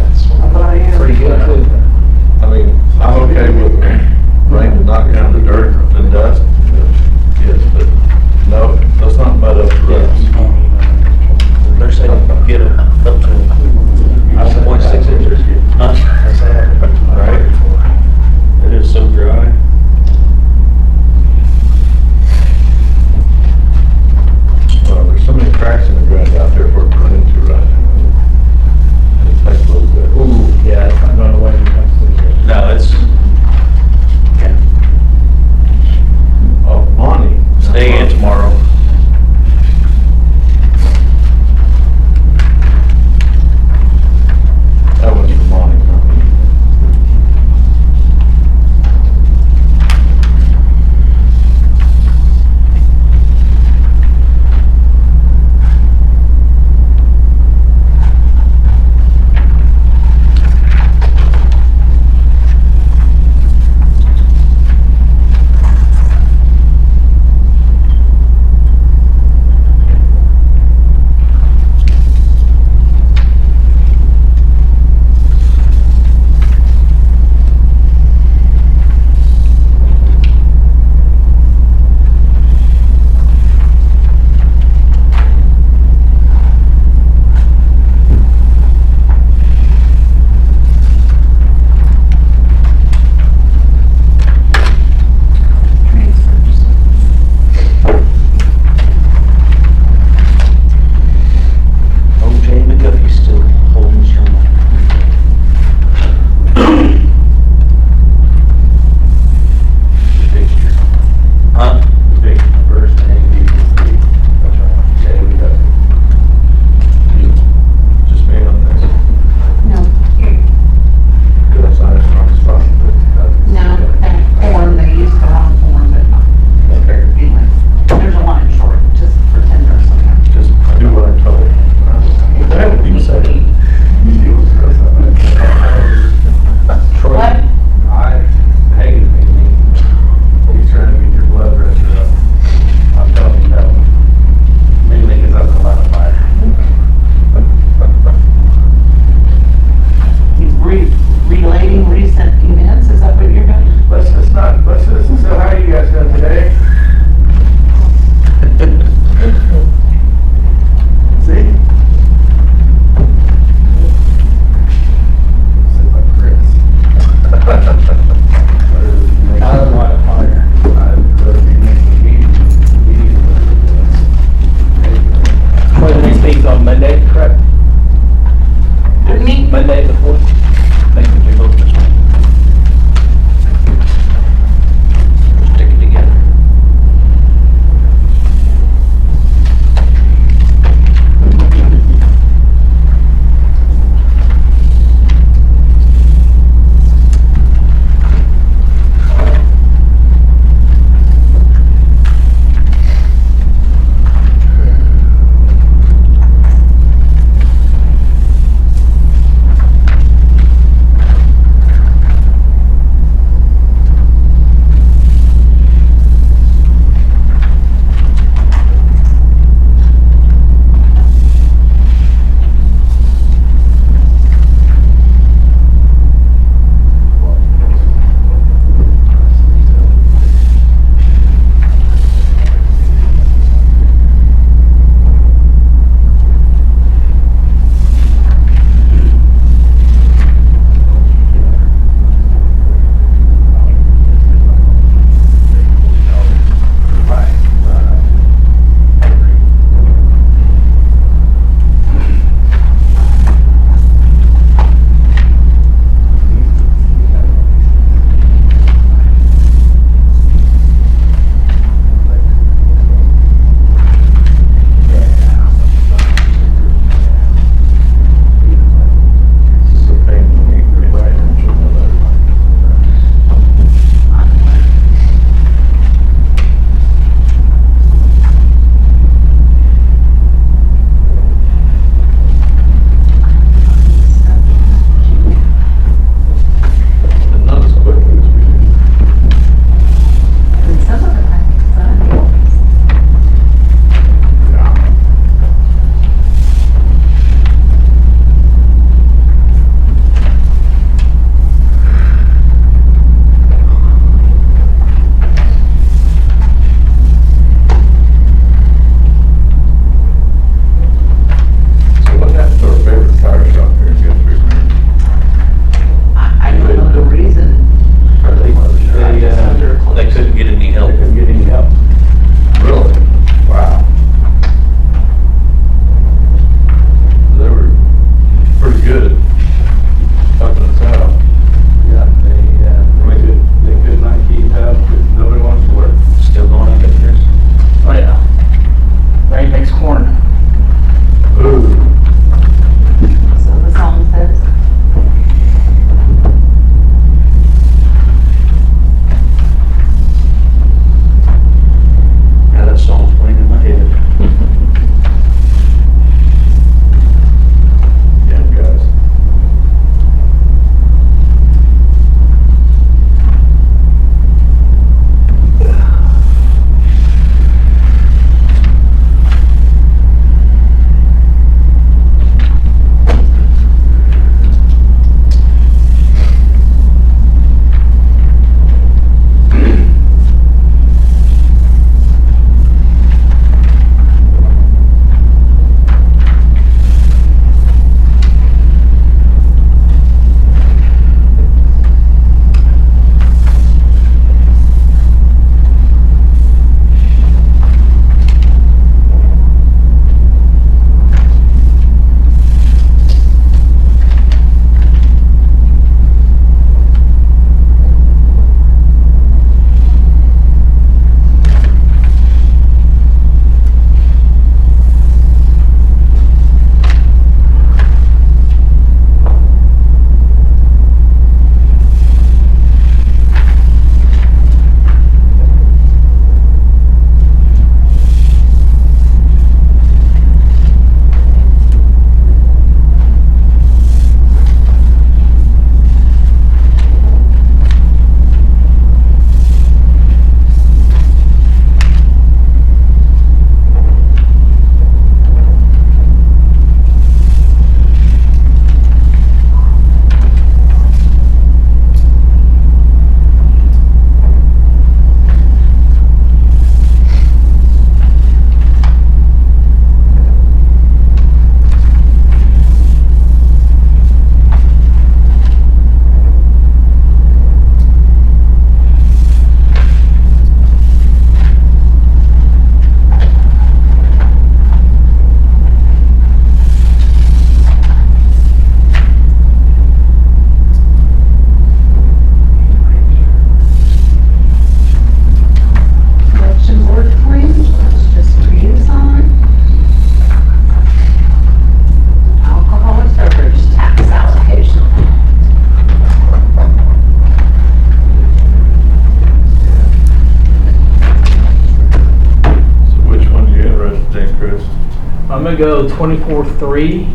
gonna go 24-3,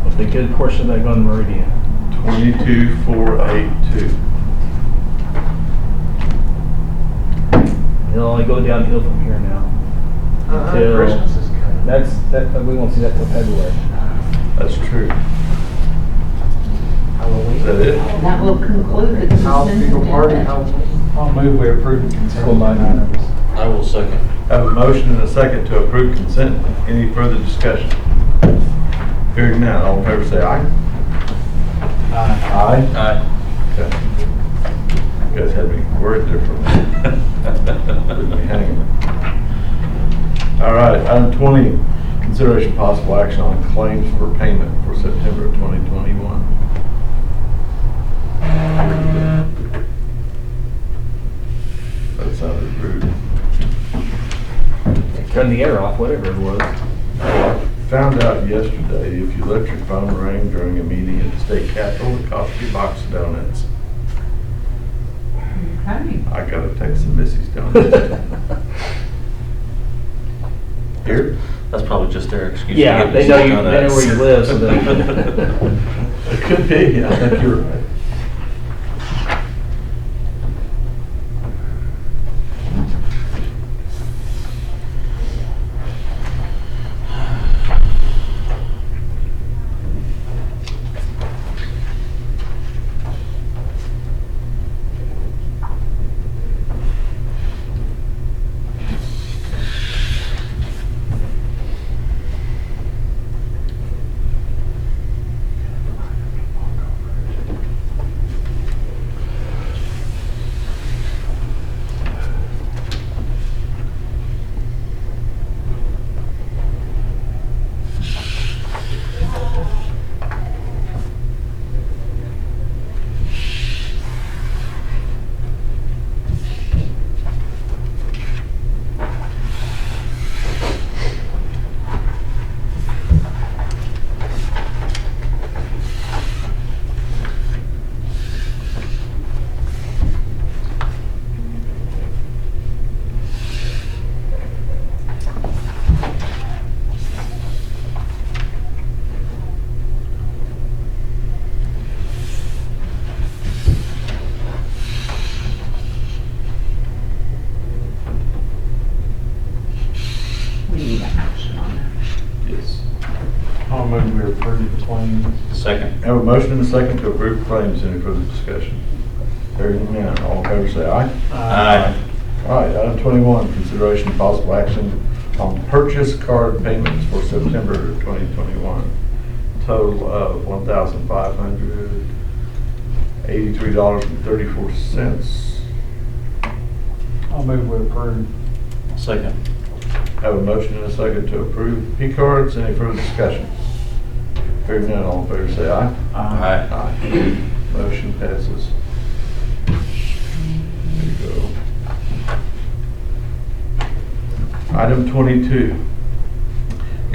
with a good portion of that going to Meridian. 22,482. It'll only go downhill from here now. Until Christmas is coming. We won't see that till February. That's true. Is Halloween. that it? That will conclude the How consent big a party, agenda. how I'll move we approve the consent Cool, mine. items. I will second. Have a motion and a second to approve consent. Any further discussion? Hearing none, all in favor say aye. Aye. Aye. Okay. You guys had me worded differently. Leave me hanging. All right, item 20, consideration possible action on claims for payment for September of 2021. That sounded rude. Turn the air off, whatever it was. Found out yesterday, if you let your phone ring during a meeting at the state capitol, it costs you a box of donuts. Okay. I gotta take some Missy's donuts. Here? That's probably just their excuse. Yeah, to they get know us they know where you live, so they. It could be, I think you're right. We need action on that. Yes. I'll move we approve the claims. Second. Have a motion and a second to approve claims. Any further discussion? Hearing none, all in favor say aye. Aye. All right, item 21, consideration of possible action on purchase card payments for September 2021. Total of $1,583.34. I'll move we approve. Second. Have a motion and a second to approve P cards. Any further discussion? Hearing none, all in favor say aye. Aye. Aye. Motion passes. There you go. Item 22.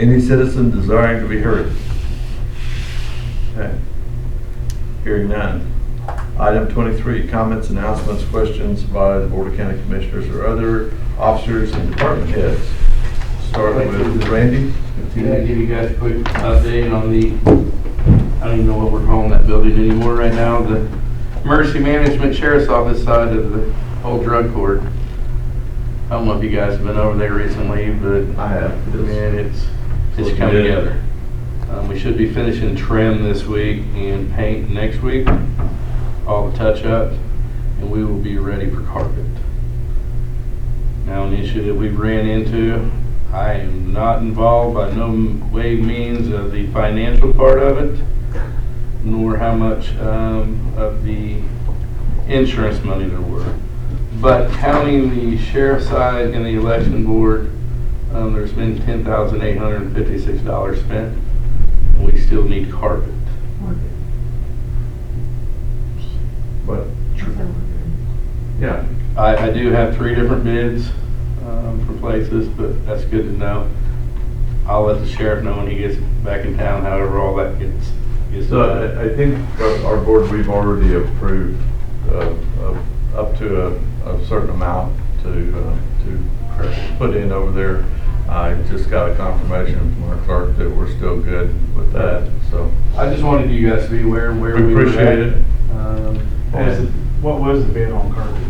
Any citizen desiring to be heard? Okay. Hearing none. Item 23, comments, announcements, questions by the Board of County Commissioners or other officers and department heads. Starting with Randy. Can I give you guys a quick update on I don't even know what we're calling that building anymore right now, the Emergency Management Sheriff's Office side of the old drug court. I don't know if you guys have been over there recently, but I have. man, it's Looking coming good. together. We should be finishing trim this week and paint next week, all the touch-ups, and we will be ready for carpet. Now, an issue that we ran into, I am not involved by no way means of the financial part of it, nor how much of the insurance money there were. But counting the sheriff's side and the election board, there's been $10,856 spent. We still need carpet. But, yeah. I do have 3 different bids for places, but that's good to know. I'll let the sheriff know when he gets back in town, however all that gets So done. I think our board, we've already approved up to a certain amount to put in over there. I just got a confirmation from our clerk that we're still good with that, so. I just wanted you guys to be aware of where We we were appreciate at. it. What was the bid on carpet?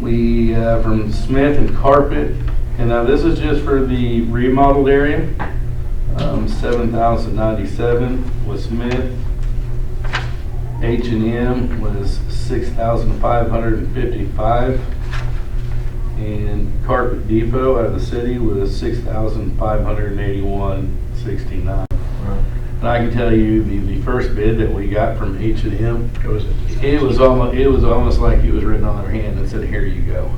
We, from Smith and Carpet, and now this is just for the remodeled area, $7,097 was Smith. H&M was $6,555. And Carpet Depot out of the city was $6,581.69. And I can tell you, the first bid that we got from H&M, it was almost like it was written on their hand and said, "Here you go."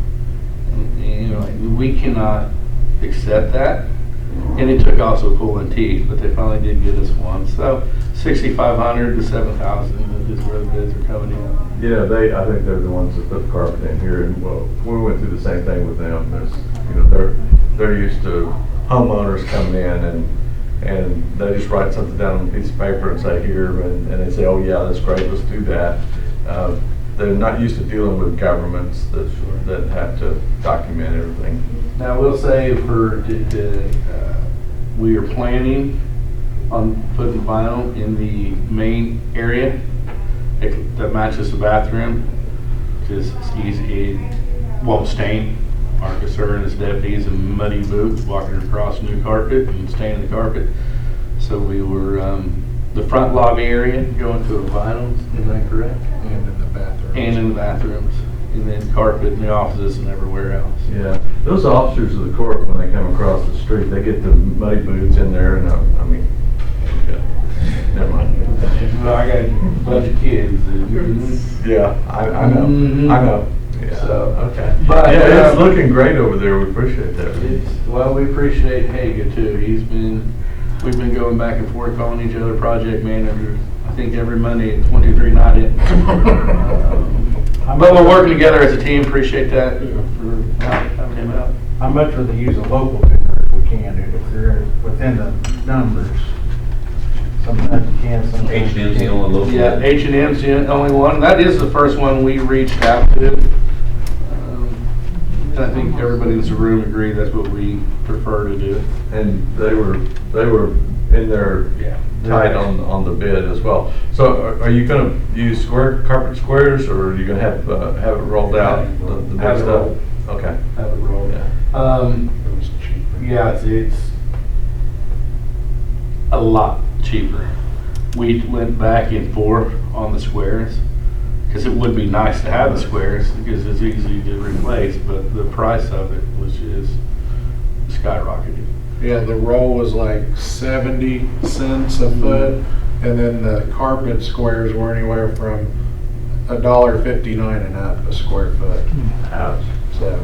And, you know, like, we cannot accept that. And it took also pulling teeth, but they finally did get us one. So 6,500 to 7,000 is where the bids are coming in. Yeah, I think they're the ones that put the carpet in here, and well, we went through the same thing with them. There's, you know, they're used to homeowners coming in and they just write something down on a piece of paper and say here, and they say, oh yeah, that's great, let's do that. They're not used to dealing with governments that have to document everything. Now, I will say we are planning on putting vinyl in the main area that matches the bathroom. Just it's easy, it won't stain. Our concern is deputies in muddy boots walking across new carpet and staining the carpet. So we were, the front lobby area going to a vinyl, is that correct? And in the bathroom. And in the bathrooms. And then carpet in the offices and everywhere else. Yeah, those officers of the court, when they come across the street, they get the muddy boots in there, and I mean, okay. Never mind. Well, I got a bunch of kids. Yeah, I know, Mhm. I know. Yeah, So, okay. but, Yeah, it's looking great over there, we appreciate that. Well, we appreciate Haga too. We've been going back and forth calling each other project managers, I think every Monday at 2390. But we're working together as a team, appreciate that for having him out. I'd much rather use a local bidder if we can, if they're within the numbers. Sometimes you can, sometimes. H&M's the only local. Yeah, H&M's the only one. That is the first one we reached out to. And I think everybody in this room agreed that's what we prefer to do. And they were in there tight on the bid as well. So are you gonna use carpet squares, or are you gonna have it rolled out, the big Have it stuff? rolled. Okay. Have it rolled. Yeah. Yeah, it's a lot cheaper. We went back and forth on the squares, because it would be nice to have the squares, because it's easy to replace, but the price of it was just skyrocketed. Yeah, the roll was like 70 cents a foot, and then the carpet squares were anywhere from $1.59 and up a square foot. Ouch. So,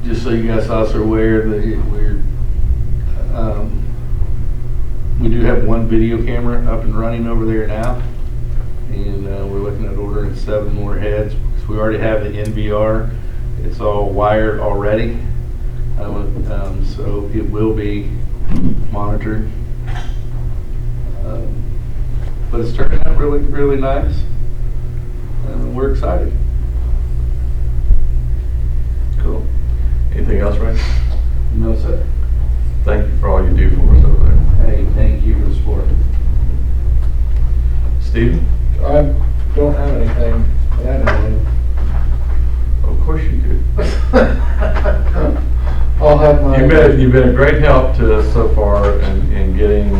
Just so you guys also are aware that we do have one video camera up and running over there now, and we're looking at ordering 7 more heads, because we already have the NVR. It's all wired already, so it will be monitored. But it's turning out really, really nice, and we're excited. Cool. Anything else, Ray? No, sir. Thank you for all you do for us over there. Hey, thank you for the support. Steven? I don't have anything. Of course you do. I'll have my. You've been a great help to us so far in getting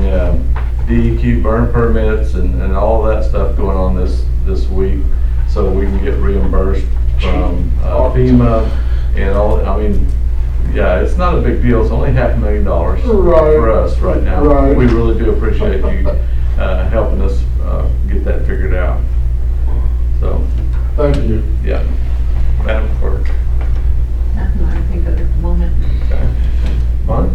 DEQ burn permits and all that stuff going on this week, so we can get reimbursed from FEMA and all. I mean, yeah, it's not a big deal. It's only $500,000 for us right now. Right. We really do appreciate you helping us get that figured out. So, Thank you. yeah, Madam Clerk. Nothing I can think of at the moment. Okay. Fine.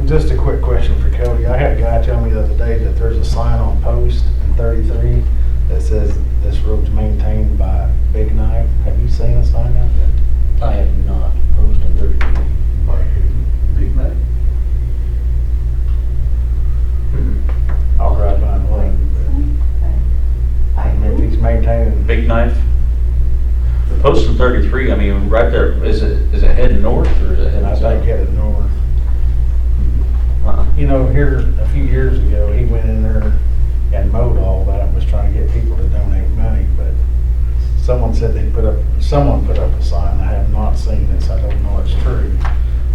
Just a quick question for Cody. I had a guy tell me the other day that there's a sign on post in 33 that says this road's maintained by Big Knife. Have you seen a sign out there? I have not. Post on 33. Big night. I'll drive by and look. I mean, if he's maintaining. Big Knife? posted 33, I mean, right there, is it heading north or is it heading I south? think headed north. Uh-uh. You know, here, a few years ago, he went in there and mowed all that, and was trying to get people to donate money, but someone said someone put up a sign, I have not seen this, I don't know it's true,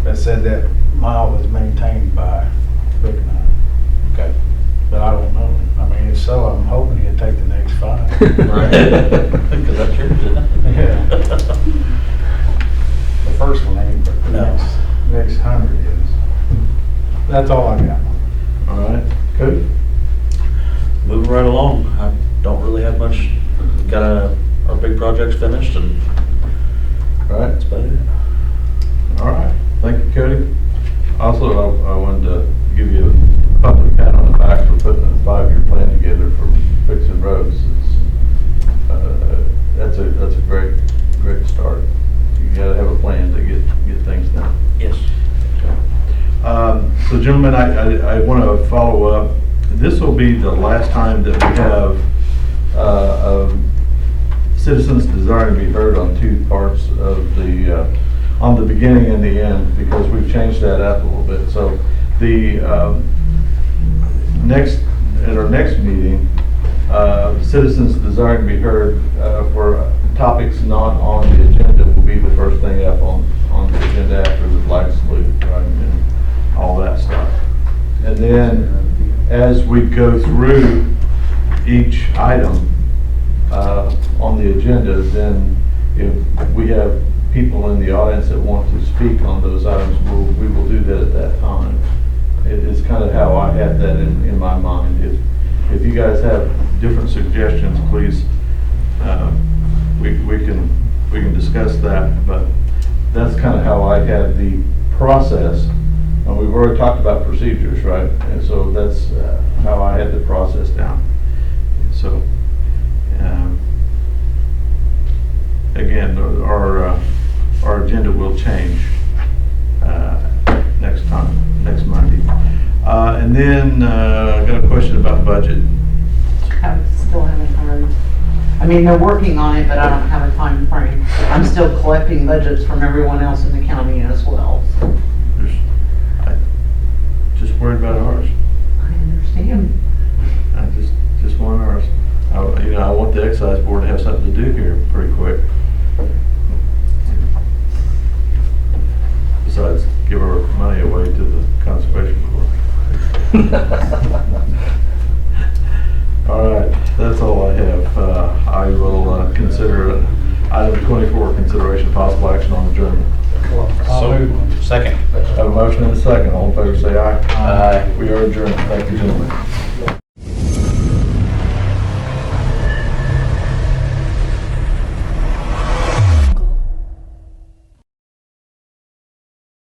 that said that mile was maintained by Book and I. Okay. But I don't know. I mean, if so, I'm hoping he'll take the next 5. Right. Because that's yours, isn't it? Yeah. The first one ain't, but the No. next 100 is. That's all I got. All right, good. Moving right along. I don't really have much. Got our big projects finished and All right, that's about it. all right. Thank you, Cody. Also, I wanted to give you a public pat on the back for putting a 5-year plan together for fixing roads. That's a great start. You gotta have a plan to get things done. Yes. So gentlemen, I want to follow up. This will be the last time that we have citizens desiring to be heard on 2 parts of on the beginning and the end, because we've changed that up a little bit. So at our next meeting, citizens desiring to be heard for topics not on the agenda will be the first thing up on the agenda after the flag salute, right, and all that stuff. And then as we go through each item on the agenda, then if we have people in the audience that want to speak on those items, we will do that at that time. It is kind of how I had that in my mind. If you guys have different suggestions, please, we can discuss that, but that's kind of how I had the process. And we've already talked about procedures, right? And so that's how I had the process down. So, again, our agenda will change next Monday. And then I got a question about budget. I still haven't heard. I mean, they're working on it, but I don't have a time frame. I'm still collecting budgets from everyone else in the county as well. I'm just worried about ours. I understand. I just want ours. I want the excise board to have something to do here pretty quick. Besides, give our money away to the conservation corps. All right, that's all I have. I will consider item 24, consideration possible action on adjournment. Second. Have a motion and a second. All in favor say aye. Aye. We are adjourned. Thank you, gentlemen.